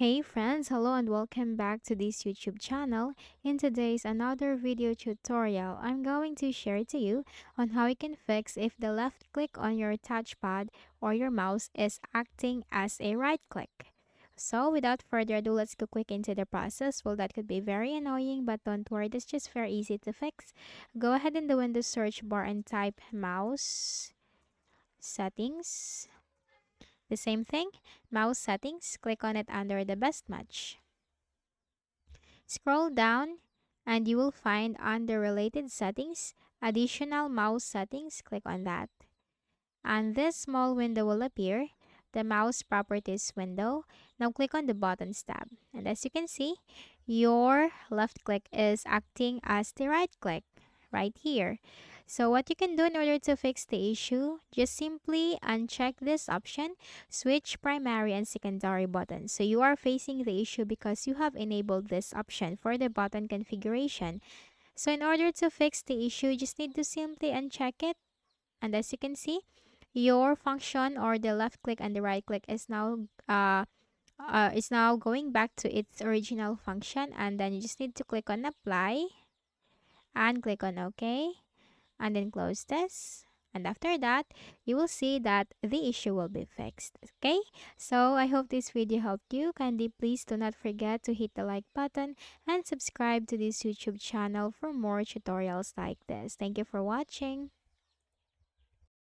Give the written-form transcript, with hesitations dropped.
Hey friends, hello and welcome back to this YouTube channel. In today's another video tutorial, I'm going to share to you on how you can fix if the left click on your touchpad or your mouse is acting as a right click. So without further ado, let's go quick into the process. Well, that could be very annoying, but don't worry, that's just very easy to fix. Go ahead in the Windows search bar and type mouse settings. The same thing, mouse settings, click on it under the best match. Scroll down and you will find under related settings, additional mouse settings, click on that. And this small window will appear, the mouse properties window. Now click on the buttons tab. And as you can see, your left click is acting as the right click right here. So what you can do in order to fix the issue, just simply uncheck this option, switch primary and secondary buttons. So you are facing the issue because you have enabled this option for the button configuration. So in order to fix the issue, you just need to simply uncheck it. And as you can see, your function or the left click and the right click is now going back to its original function, and then you just need to click on apply and click on OK and then close this. And after that, you will see that the issue will be fixed. Okay? So I hope this video helped you. Kindly please do not forget to hit the like button and subscribe to this YouTube channel for more tutorials like this. Thank you for watching.